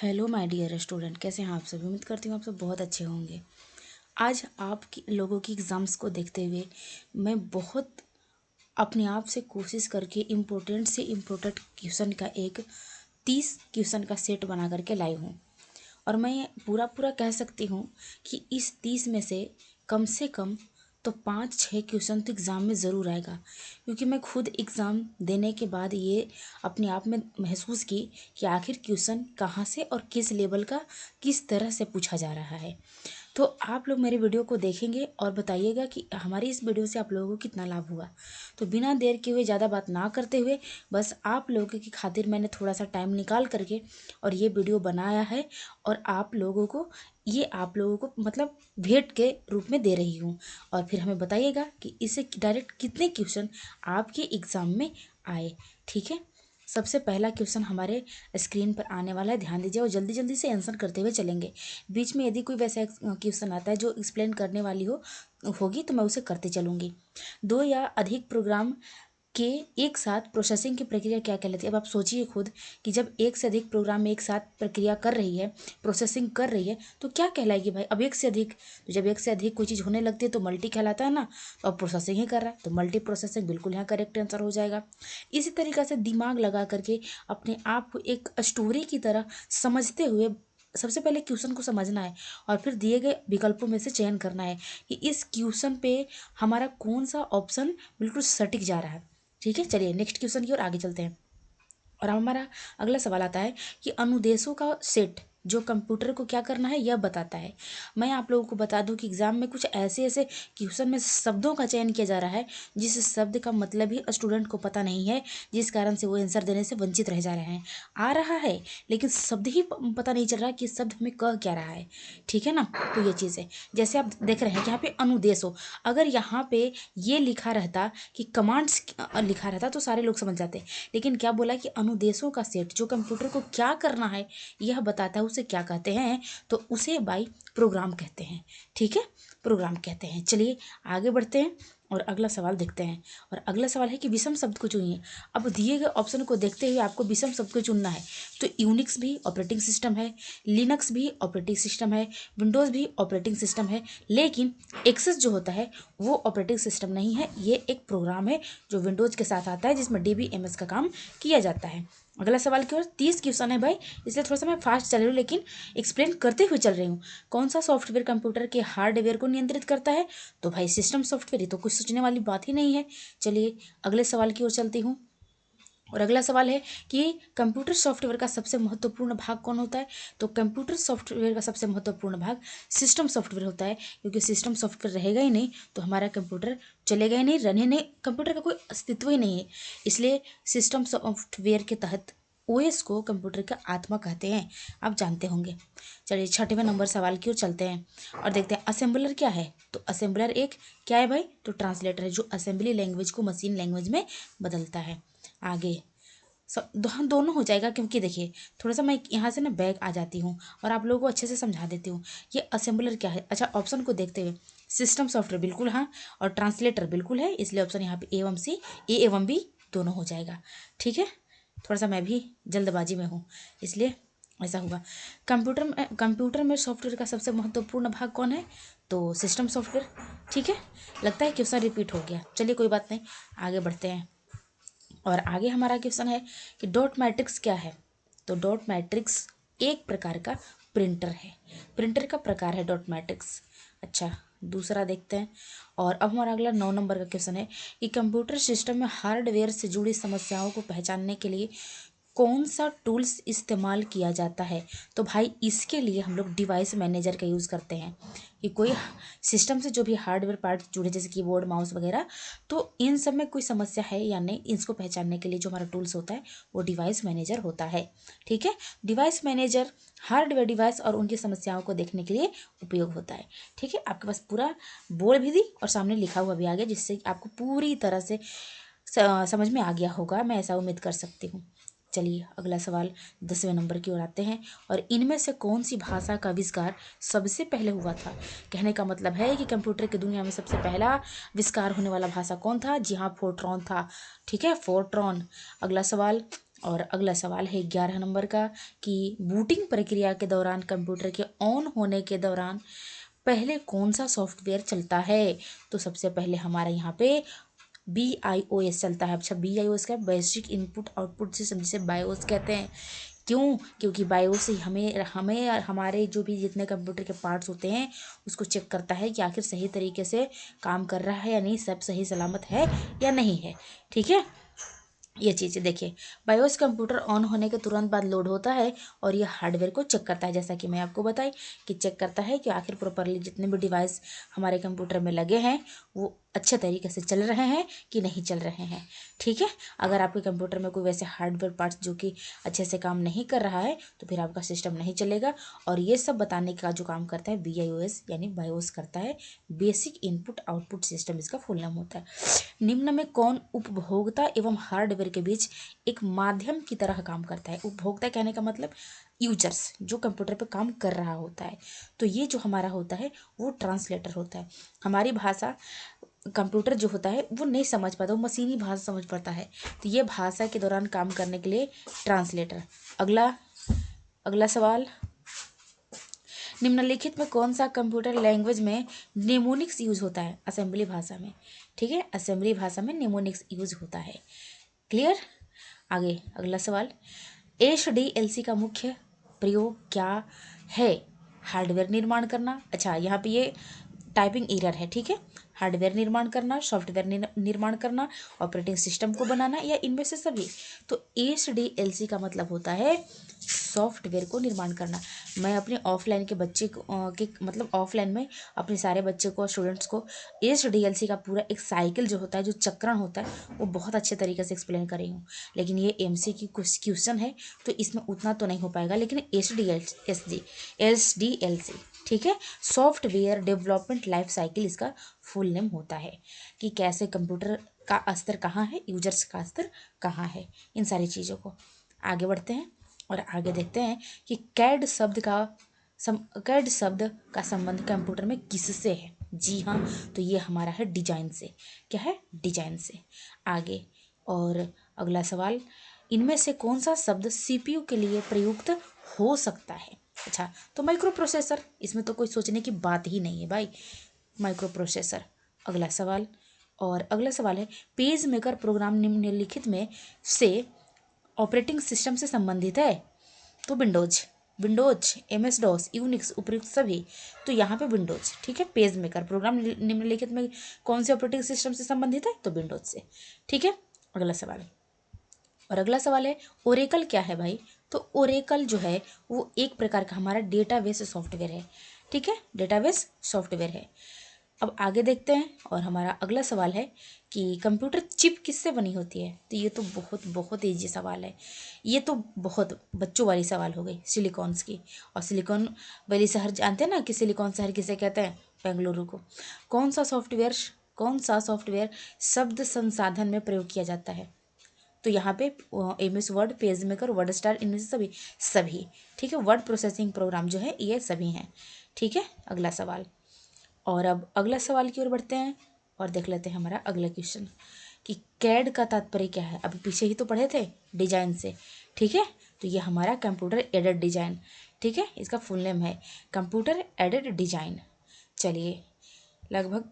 Hello my dear student, कैसे हैं आप सब। उम्मीद करती हूँ आप सब बहुत अच्छे होंगे। आज आप लोगों की एग्ज़ाम्स को देखते हुए मैं बहुत अपने आप से कोशिश करके इम्पोर्टेंट से इम्पोर्टेंट क्वेश्चन का एक 30 क्वेश्चन का सेट बना करके लाई हूँ। और मैं पूरा पूरा कह सकती हूँ कि इस 30 में से कम तो 5-6 क्वेश्चन तो एग्ज़ाम में ज़रूर आएगा, क्योंकि मैं खुद एग्ज़ाम देने के बाद ये अपने आप में महसूस की कि आखिर क्वेश्चन कहाँ से और किस लेवल का किस तरह से पूछा जा रहा है। तो आप लोग मेरे वीडियो को देखेंगे और बताइएगा कि हमारी इस वीडियो से आप लोगों को कितना लाभ हुआ। तो बिना देर किए हुए ज़्यादा बात ना करते हुए बस आप लोगों की खातिर मैंने थोड़ा सा टाइम निकाल करके और ये वीडियो बनाया है, और आप लोगों को मतलब भेंट के रूप में दे रही हूँ। और फिर हमें बताइएगा कि इससे डायरेक्ट कितने क्वेश्चन आपके एग्ज़ाम में आए। ठीक है, सबसे पहला क्वेश्चन हमारे स्क्रीन पर आने वाला है, ध्यान दीजिए और जल्दी जल्दी से आंसर करते हुए चलेंगे। बीच में यदि कोई वैसा क्वेश्चन आता है जो एक्सप्लेन करने वाली होगी तो मैं उसे करते चलूँगी। 2 या अधिक प्रोग्राम के एक साथ प्रोसेसिंग की प्रक्रिया क्या कहलाती है। अब आप सोचिए खुद कि जब एक से अधिक प्रोग्राम में एक साथ प्रक्रिया कर रही है, प्रोसेसिंग कर रही है, तो क्या कहलाएगी भाई। अब एक से अधिक, तो जब एक से अधिक कोई चीज़ होने लगती है तो मल्टी कहलाता है ना। तो अब प्रोसेसिंग ही कर रहा है तो मल्टी प्रोसेसिंग बिल्कुल यहाँ करेक्ट आंसर हो जाएगा। इसी तरीक़ा से दिमाग लगा करके अपने आप को एक स्टोरी की तरह समझते हुए सबसे पहले क्वेश्चन को समझना है और फिर दिए गए विकल्पों में से चयन करना है कि इस क्वेश्चन पे हमारा कौन सा ऑप्शन बिल्कुल सटीक जा रहा है। ठीक है, चलिए नेक्स्ट क्वेश्चन की ओर आगे चलते हैं। और अब हमारा अगला सवाल आता है कि अनुदेशों का सेट जो कंप्यूटर को क्या करना है यह बताता है। मैं आप लोगों को बता दूं कि एग्जाम में कुछ ऐसे ऐसे क्वेश्चन में शब्दों का चयन किया जा रहा है जिस शब्द का मतलब ही स्टूडेंट को पता नहीं है, जिस कारण से वो आंसर देने से वंचित रह जा रहे हैं। आ रहा है लेकिन शब्द ही पता नहीं चल रहा कि शब्द हमें कह क्या रहा है। ठीक है ना, तो ये चीज़ है। जैसे आप देख रहे हैं कि यहाँ पे अनुदेश हो, अगर यहाँ पे ये लिखा रहता कि कमांड्स लिखा रहता तो सारे लोग समझ जाते। लेकिन क्या बोला कि अनुदेशों का सेट जो कंप्यूटर को क्या करना है यह बताता है, उसे क्या कहते हैं, तो उसे बाई प्रोग्राम कहते हैं। ठीक है, प्रोग्राम कहते हैं। चलिए आगे बढ़ते हैं और अगला सवाल देखते हैं। और अगला सवाल है कि विषम शब्द को चुनिए। अब दिए गए ऑप्शन को देखते हुए आपको विषम शब्द को चुनना है। तो यूनिक्स भी ऑपरेटिंग सिस्टम है, लिनक्स भी ऑपरेटिंग सिस्टम है, विंडोज़ भी ऑपरेटिंग सिस्टम है, लेकिन एक्सेस जो होता है वो ऑपरेटिंग सिस्टम नहीं है। ये एक प्रोग्राम है जो विंडोज़ के साथ आता है जिसमें DBMS का काम किया जाता है। अगला सवाल की ओर 30 क्वेश्चन है भाई, इसलिए थोड़ा सा मैं फास्ट चल रही हूँ लेकिन एक्सप्लेन करते हुए चल रही हूँ। कौन सा सॉफ्टवेयर कंप्यूटर के हार्डवेयर को नियंत्रित करता है, तो भाई सिस्टम सॉफ्टवेयर। ये तो कुछ सोचने वाली बात ही नहीं है। चलिए अगले सवाल की ओर चलती हूँ। और अगला सवाल है कि कंप्यूटर सॉफ्टवेयर का सबसे महत्वपूर्ण भाग कौन होता है, तो कंप्यूटर सॉफ्टवेयर का सबसे महत्वपूर्ण भाग सिस्टम सॉफ्टवेयर होता है, क्योंकि सिस्टम सॉफ्टवेयर रहेगा ही नहीं तो हमारा कंप्यूटर चलेगा ही नहीं, रन ही नहीं, कंप्यूटर का कोई अस्तित्व ही नहीं है। इसलिए सिस्टम सॉफ्टवेयर के तहत OS को कंप्यूटर का आत्मा कहते हैं, आप जानते होंगे। चलिए 6वें नंबर सवाल की ओर चलते हैं और देखते हैं असेंबलर क्या है। तो असेंबलर एक क्या है भाई, तो ट्रांसलेटर है जो असेंबली लैंग्वेज को मशीन लैंग्वेज में बदलता है। आगे सब हाँ दोनों हो जाएगा, क्योंकि देखिए थोड़ा सा मैं यहाँ से ना बैक आ जाती हूँ और आप लोगों को अच्छे से समझा देती हूँ। ये असेंबलर क्या है, अच्छा ऑप्शन को देखते हुए सिस्टम सॉफ्टवेयर बिल्कुल हाँ, और ट्रांसलेटर बिल्कुल है, इसलिए ऑप्शन यहाँ पे A एवं B दोनों हो जाएगा। ठीक है, थोड़ा सा मैं भी जल्दबाजी में हूँ इसलिए ऐसा हुआ। कंप्यूटर में सॉफ्टवेयर का सबसे महत्वपूर्ण भाग कौन है, तो सिस्टम सॉफ्टवेयर। ठीक है, लगता है क्वेश्चन रिपीट हो गया, चलिए कोई बात नहीं आगे बढ़ते हैं। और आगे हमारा क्वेश्चन है कि डॉट मैट्रिक्स क्या है, तो डॉट मैट्रिक्स एक प्रकार का प्रिंटर है, प्रिंटर का प्रकार है डॉट मैट्रिक्स। अच्छा दूसरा देखते हैं। और अब हमारा अगला 9 नंबर का क्वेश्चन है कि कंप्यूटर सिस्टम में हार्डवेयर से जुड़ी समस्याओं को पहचानने के लिए कौन सा टूल्स इस्तेमाल किया जाता है, तो भाई इसके लिए हम लोग डिवाइस मैनेजर का यूज़ करते हैं कि कोई सिस्टम से जो भी हार्डवेयर पार्ट जुड़े जैसे कीबोर्ड माउस वगैरह, तो इन सब में कोई समस्या है या नहीं, इसको पहचानने के लिए जो हमारा टूल्स होता है वो डिवाइस मैनेजर होता है। ठीक है, डिवाइस मैनेजर हार्डवेयर डिवाइस और उनकी समस्याओं को देखने के लिए उपयोग होता है। ठीक है, आपके पास पूरा बोल भी दी और सामने लिखा हुआ भी आ गया, जिससे आपको पूरी तरह से समझ में आ गया होगा, मैं ऐसा उम्मीद कर सकती हूँ। चलिए अगला सवाल 10वें नंबर की ओर आते हैं। और इनमें से कौन सी भाषा का आविष्कार सबसे पहले हुआ था, कहने का मतलब है कि कंप्यूटर की दुनिया में सबसे पहला आविष्कार होने वाला भाषा कौन था, जी हाँ फोर्ट्रॉन था। ठीक है, फोर्ट्रॉन। अगला सवाल और अगला सवाल है 11 नंबर का कि बूटिंग प्रक्रिया के दौरान कंप्यूटर के ऑन होने के दौरान पहले कौन सा सॉफ्टवेयर चलता है। तो सबसे पहले हमारा यहाँ पे BIOS चलता है। अच्छा, BIOS का बेसिक इनपुट आउटपुट सिस्टम, जिसे बायोस कहते हैं। क्यों? क्योंकि बायोस से हमें हमें हमारे जो भी जितने कंप्यूटर के पार्ट्स होते हैं उसको चेक करता है कि आखिर सही तरीके से काम कर रहा है या नहीं, सब सही सलामत है या नहीं है। ठीक है, ये चीज़ देखिए, बायोस कंप्यूटर ऑन होने के तुरंत बाद लोड होता है और यह हार्डवेयर को चेक करता है, जैसा कि मैं आपको बताई कि चेक करता है कि आखिर प्रॉपरली जितने भी डिवाइस हमारे कंप्यूटर में लगे हैं वो अच्छे तरीके से चल रहे हैं कि नहीं चल रहे हैं। ठीक है, अगर आपके कंप्यूटर में कोई वैसे हार्डवेयर पार्ट्स जो कि अच्छे से काम नहीं कर रहा है तो फिर आपका सिस्टम नहीं चलेगा। और ये सब बताने का जो काम करता है BIOS यानी बायोस करता है, बेसिक इनपुट आउटपुट सिस्टम इसका फुल नाम होता है। निम्न में कौन उपभोक्ता एवं हार्डवेयर के बीच एक माध्यम की तरह काम करता है। उपभोक्ता कहने का मतलब यूजर्स, जो कंप्यूटर पे काम कर रहा होता है। तो ये जो हमारा होता है वो ट्रांसलेटर होता है। हमारी भाषा कंप्यूटर जो होता है वो नहीं समझ पाता, वो मशीनी भाषा समझ पाता है। तो ये भाषा के दौरान काम करने के लिए ट्रांसलेटर। अगला अगला सवाल, निम्नलिखित में कौन सा कंप्यूटर लैंग्वेज में निमोनिक्स यूज होता है। असेंबली भाषा में। ठीक है, असेंबली भाषा में निमोनिक्स यूज होता है। क्लियर। आगे अगला सवाल, HDLC का मुख्य प्रयोग क्या है। हार्डवेयर निर्माण करना। अच्छा, यहाँ पे ये टाइपिंग एरर है। ठीक है, हार्डवेयर निर्माण करना, सॉफ्टवेयर निर्माण करना, ऑपरेटिंग सिस्टम को बनाना, या इनमें से सभी। तो HDLC का मतलब होता है सॉफ्टवेयर को निर्माण करना। मैं अपने ऑफलाइन के बच्चे को मतलब ऑफलाइन में अपने सारे बच्चे को, स्टूडेंट्स को HDLC का पूरा एक साइकिल जो होता है, जो चक्रण होता है, वो बहुत अच्छे तरीके से एक्सप्लेन कर रही हूँ। लेकिन ये MC की कुछ क्वेश्चन है तो इसमें उतना तो नहीं हो पाएगा। लेकिन HDLC ठीक है, सॉफ्टवेयर डेवलपमेंट लाइफ साइकिल इसका फुल नेम होता है। कि कैसे कंप्यूटर का स्तर कहाँ है, यूजर्स का स्तर कहाँ है, इन सारी चीज़ों को। आगे बढ़ते हैं और आगे देखते हैं कि कैड शब्द का संबंध कंप्यूटर में किससे है। जी हाँ, तो ये हमारा है डिजाइन से। क्या है? डिजाइन से। आगे और अगला सवाल, इनमें से कौन सा शब्द CPU के लिए प्रयुक्त हो सकता है। अच्छा, तो माइक्रो प्रोसेसर, इसमें तो कोई सोचने की बात ही नहीं है भाई, माइक्रो प्रोसेसर। अगला सवाल, और अगला सवाल है, पेज मेकर प्रोग्राम निम्नलिखित में से ऑपरेटिंग सिस्टम से संबंधित है। तो विंडोज MS-DOS यूनिक्स उपयुक्त सभी। तो यहाँ पे विंडोज। ठीक है, पेज मेकर प्रोग्राम निम्नलिखित में कौन से ऑपरेटिंग सिस्टम से संबंधित है। तो विंडोज से। ठीक है, अगला सवाल। और अगला सवाल है, ओरेकल क्या है भाई। तो ओरेकल जो है वो एक प्रकार का हमारा डेटाबेस सॉफ्टवेयर है। ठीक है, डेटाबेस सॉफ्टवेयर है। अब आगे देखते हैं और हमारा अगला सवाल है कि कंप्यूटर चिप किससे बनी होती है। तो ये तो बहुत बहुत ईजी सवाल है। ये तो बहुत बच्चों वाली सवाल हो गई, सिलिकॉन्स की। और सिलिकॉन वैली शहर जानते हैं ना कि सिलिकॉन शहर किसे कहते हैं, बेंगलुरु को। कौन सा सॉफ्टवेयर शब्द संसाधन में प्रयोग किया जाता है। तो यहाँ पे MS word, page maker, word star, इनमें से सभी। ठीक है, वर्ड प्रोसेसिंग प्रोग्राम जो है ये सभी हैं। ठीक है, अगला सवाल। और अब अगला सवाल की ओर बढ़ते हैं और देख लेते हैं हमारा अगला क्वेश्चन कि कैड का तात्पर्य क्या है। अभी पीछे ही तो पढ़े थे डिजाइन से। ठीक है, तो ये हमारा कंप्यूटर एडेड डिजाइन। ठीक है, इसका फुल नेम है कंप्यूटर एडेड डिजाइन। चलिए, लगभग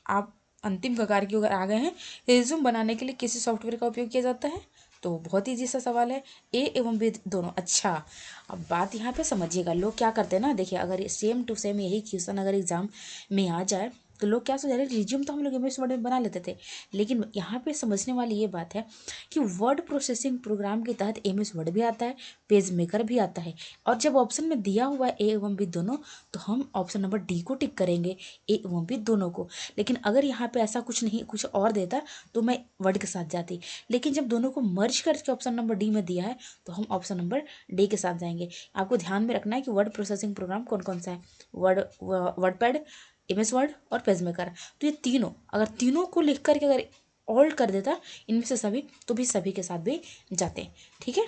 आप अंतिम कगार की ओर आ गए हैं। रिज्यूम बनाने के लिए किसी सॉफ्टवेयर का उपयोग किया जाता है। तो बहुत ईजी सा सवाल है, A एवं B दोनों। अच्छा, अब बात यहाँ पे समझिएगा, लोग क्या करते हैं ना, देखिए अगर सेम टू सेम यही क्वेश्चन अगर एग्जाम में आ जाए तो लोग क्या सोच रहे हैं, रिज्यूम तो हम लोग MS वर्ड में बना लेते थे। लेकिन यहाँ पे समझने वाली ये बात है कि वर्ड प्रोसेसिंग प्रोग्राम के तहत MS वर्ड भी आता है, पेज मेकर भी आता है। और जब ऑप्शन में दिया हुआ है A एवं B दोनों, तो हम ऑप्शन नंबर D को टिक करेंगे, A एवं B दोनों को। लेकिन अगर यहाँ पे ऐसा कुछ नहीं, कुछ और देता तो मैं वर्ड के साथ जाती। लेकिन जब दोनों को मर्ज करके ऑप्शन नंबर D में दिया है तो हम ऑप्शन नंबर D के साथ जाएंगे। आपको ध्यान में रखना है कि वर्ड प्रोसेसिंग प्रोग्राम कौन कौन सा है, वर्डपैड, MS वर्ड और पेज मेकर। तो ये तीनों, अगर तीनों को लिख करके अगर ऑल्ट कर देता इनमें से सभी, तो भी सभी के साथ भी जाते। ठीक है,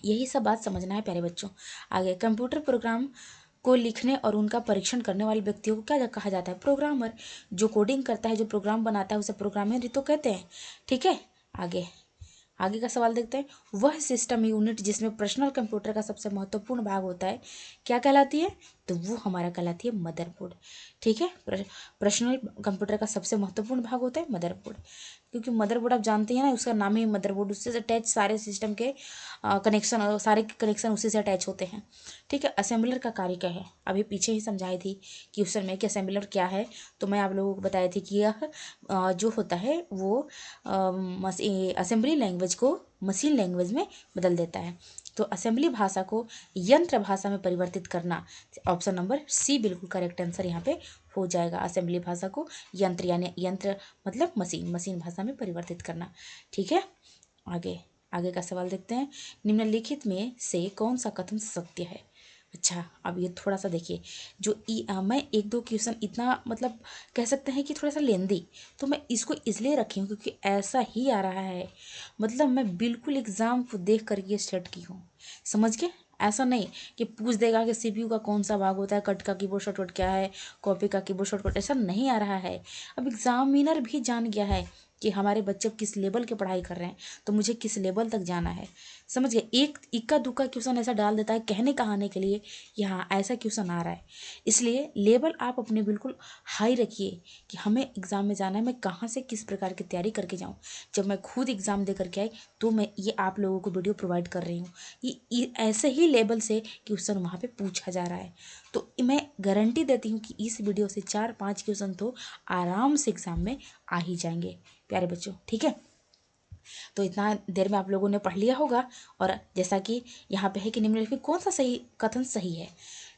यही सब बात समझना है प्यारे बच्चों। आगे, कंप्यूटर प्रोग्राम को लिखने और उनका परीक्षण करने वाले व्यक्तियों को क्या कहा जाता है। प्रोग्रामर। जो कोडिंग करता है, जो प्रोग्राम बनाता है उसे प्रोग्रामर ही तो कहते हैं। ठीक है, आगे आगे का सवाल देखते हैं। वह सिस्टम यूनिट जिसमें पर्सनल कंप्यूटर का सबसे महत्वपूर्ण भाग होता है क्या कहलाती है? तो वो हमारा कहलाती है मदरबोर्ड। ठीक है, पर्सनल कंप्यूटर का सबसे महत्वपूर्ण भाग होता है मदरबोर्ड, क्योंकि मदरबोर्ड आप जानते हैं ना, उसका नाम ही मदरबोर्ड, उससे अटैच सारे सिस्टम के कनेक्शन, सारे कनेक्शन उसी से अटैच होते हैं। ठीक है, असेंबलर का कार्य क्या है? अभी पीछे ही समझाई थी क्वेश्चन में कि असेंबलर क्या है। तो मैं आप लोगों को बताई थी कि यह जो होता है वो असेंबली लैंग्वेज को मशीन लैंग्वेज में बदल देता है। तो असेंबली भाषा को यंत्र भाषा में परिवर्तित करना, ऑप्शन नंबर सी बिल्कुल करेक्ट आंसर यहाँ पे हो जाएगा। असेंबली भाषा को यंत्र, यानी यंत्र मतलब मशीन, मशीन भाषा में परिवर्तित करना। ठीक है, आगे आगे का सवाल देखते हैं। निम्नलिखित में से कौन सा कथन सत्य है? अच्छा, अब ये थोड़ा सा देखिए, जो मैं एक दो क्वेश्चन इतना मतलब कह सकते हैं कि थोड़ा सा लेंदी, तो मैं इसको इसलिए रखी हूँ क्योंकि ऐसा ही आ रहा है। मतलब मैं बिल्कुल एग्ज़ाम को देख कर ये सेट की हूँ, समझ के। ऐसा नहीं कि पूछ देगा कि सीपीयू का कौन सा भाग होता है, कट का कीबोर्ड शॉर्टकट क्या है, कॉपी का कीबोर्ड शॉर्टकट, ऐसा नहीं आ रहा है। अब एग्जामिनर भी जान गया है कि हमारे बच्चे किस लेवल के पढ़ाई कर रहे हैं, तो मुझे किस लेवल तक जाना है, समझ गए। एक इक्का दुक्का क्वेश्चन ऐसा डाल देता है कहने कहाने के लिए कि हाँ ऐसा क्वेश्चन आ रहा है। इसलिए लेवल आप अपने बिल्कुल हाई रखिए कि हमें एग्ज़ाम में जाना है, मैं कहाँ से किस प्रकार की तैयारी करके जाऊँ। जब मैं खुद एग्ज़ाम दे करके आई तो मैं ये आप लोगों को वीडियो प्रोवाइड कर रही हूँ। ये ऐसे ही लेवल से क्वेश्चन वहाँ पे पूछा जा रहा है, तो मैं गारंटी देती हूँ कि इस वीडियो से 4-5 क्वेश्चन तो आराम से एग्ज़ाम में आ ही जाएंगे प्यारे बच्चों। ठीक है, तो इतना देर में आप लोगों ने पढ़ लिया होगा। और जैसा कि यहाँ पे है कि निम्नलिखित कौन सा सही कथन सही है,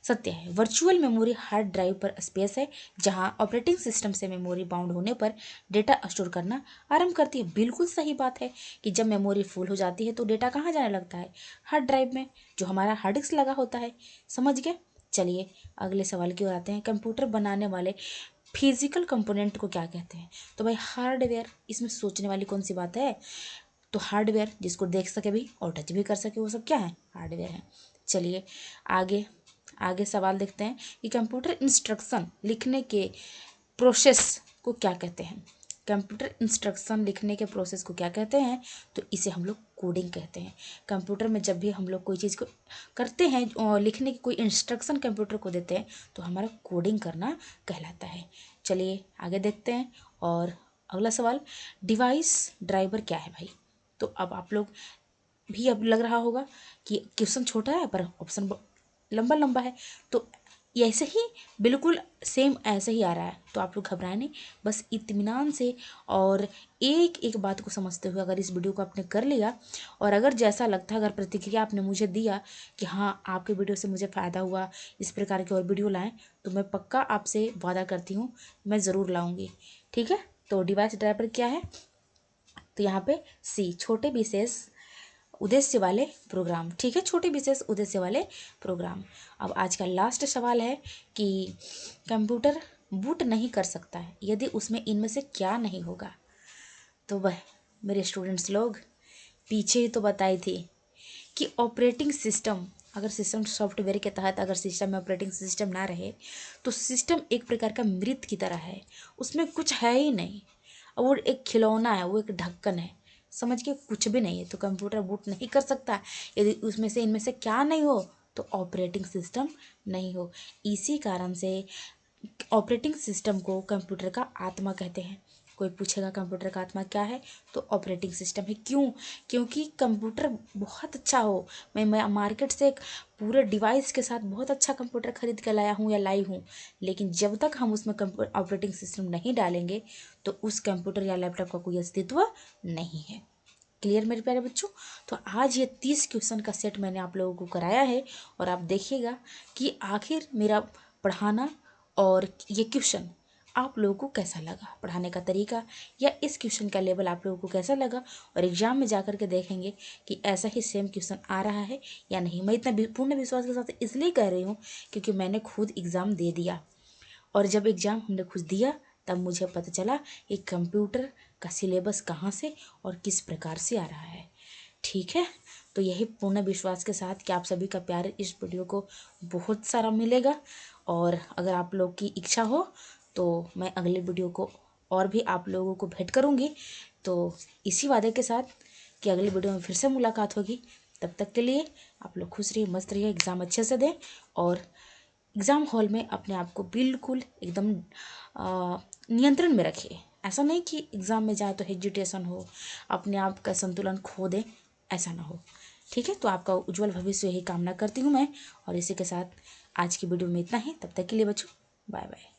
सत्य है? वर्चुअल मेमोरी हार्ड ड्राइव पर स्पेस है जहाँ ऑपरेटिंग सिस्टम से मेमोरी बाउंड होने पर डेटा स्टोर करना आरंभ करती है। बिल्कुल सही बात है कि जब मेमोरी फुल हो जाती है तो डेटा कहाँ जाने लगता है? हार्ड ड्राइव में, जो हमारा हार्ड डिस्क लगा होता है। समझ गए? चलिए अगले सवाल की ओर आते हैं। कंप्यूटर बनाने वाले फिजिकल कंपोनेंट को क्या कहते हैं? तो भाई हार्डवेयर। इसमें सोचने वाली कौन सी बात है? तो हार्डवेयर जिसको देख सके भी और टच भी कर सके, वो सब क्या है? हार्डवेयर है। चलिए आगे आगे सवाल देखते हैं कि कंप्यूटर इंस्ट्रक्शन लिखने के प्रोसेस को क्या कहते हैं? कंप्यूटर इंस्ट्रक्शन लिखने के प्रोसेस को क्या कहते हैं? तो इसे हम लोग कोडिंग कहते हैं। कंप्यूटर में जब भी हम लोग कोई चीज़ को करते हैं और लिखने की कोई इंस्ट्रक्शन कंप्यूटर को देते हैं तो हमारा कोडिंग करना कहलाता है। चलिए आगे देखते हैं। और अगला सवाल, डिवाइस ड्राइवर क्या है भाई? तो अब आप लोग भी अब लग रहा होगा कि क्वेश्चन छोटा है पर ऑप्शन लंबा लंबा है, तो ऐसे ही बिल्कुल सेम ऐसे ही आ रहा है। तो आप लोग घबराए नहीं, बस इत्मीनान से और एक एक बात को समझते हुए अगर इस वीडियो को आपने कर लिया, और अगर जैसा लगता है, अगर प्रतिक्रिया आपने मुझे दिया कि हाँ आपके वीडियो से मुझे फ़ायदा हुआ, इस प्रकार के और वीडियो लाएँ, तो मैं पक्का आपसे वादा करती हूँ मैं ज़रूर लाऊँगी। ठीक है, तो डिवाइस ड्राइवर क्या है? तो यहाँ पे सी, छोटे विशेष उद्देश्य वाले प्रोग्राम। ठीक है, छोटे विशेष उद्देश्य वाले प्रोग्राम। अब आज का लास्ट सवाल है कि कंप्यूटर बूट नहीं कर सकता है यदि उसमें इनमें से क्या नहीं होगा? तो वह मेरे स्टूडेंट्स लोग पीछे ही तो बताई थी कि ऑपरेटिंग सिस्टम, अगर सिस्टम सॉफ्टवेयर के तहत अगर सिस्टम में ऑपरेटिंग सिस्टम ना रहे तो सिस्टम एक प्रकार का मृत की तरह है, उसमें कुछ है ही नहीं, और वो एक खिलौना है, वो एक ढक्कन है, समझ के कुछ भी नहीं है। तो कंप्यूटर बूट नहीं कर सकता यदि उसमें से इनमें से क्या नहीं हो? तो ऑपरेटिंग सिस्टम नहीं हो। इसी कारण से ऑपरेटिंग सिस्टम को कंप्यूटर का आत्मा कहते हैं। कोई पूछेगा कंप्यूटर का आत्मा क्या है? तो ऑपरेटिंग सिस्टम है। क्यों? क्योंकि कंप्यूटर बहुत अच्छा हो, मैं मार्केट से एक पूरे डिवाइस के साथ बहुत अच्छा कंप्यूटर खरीद के लाया हूँ या लाई हूँ, लेकिन जब तक हम उसमें ऑपरेटिंग सिस्टम नहीं डालेंगे तो उस कंप्यूटर या लैपटॉप का कोई अस्तित्व नहीं है। क्लियर मेरे प्यारे बच्चों? तो आज ये 30 क्वेश्चन का सेट मैंने आप लोगों को कराया है, और आप देखिएगा कि आखिर मेरा पढ़ाना और ये क्वेश्चन आप लोगों को कैसा लगा, पढ़ाने का तरीका या इस क्वेश्चन का लेवल आप लोगों को कैसा लगा। और एग्जाम में जा कर के देखेंगे कि ऐसा ही सेम क्वेश्चन आ रहा है या नहीं। मैं इतना पूर्ण विश्वास के साथ इसलिए कह रही हूँ क्योंकि मैंने खुद एग्ज़ाम दे दिया, और जब एग्ज़ाम हमने खुद दिया तब मुझे पता चला कि कंप्यूटर का सिलेबस कहाँ से और किस प्रकार से आ रहा है। ठीक है, तो यही पूर्ण विश्वास के साथ कि आप सभी का प्यार इस वीडियो को बहुत सारा मिलेगा, और अगर आप लोग की इच्छा हो तो मैं अगले वीडियो को और भी आप लोगों को भेंट करूँगी। तो इसी वादे के साथ कि अगली वीडियो में फिर से मुलाकात होगी। तब तक के लिए आप लोग खुश रहिए, मस्त रहिए, एग्ज़ाम अच्छे से दें और एग्ज़ाम हॉल में अपने आप को बिल्कुल एकदम नियंत्रण में रखिए। ऐसा नहीं कि एग्ज़ाम में जाए तो हेजिटेशन हो, अपने आप का संतुलन खो दे, ऐसा ना हो। ठीक है, तो आपका उज्जवल भविष्य यही कामना करती हूँ मैं। और इसी के साथ आज की वीडियो में इतना ही। तब तक के लिए बच्चों, बाय बाय।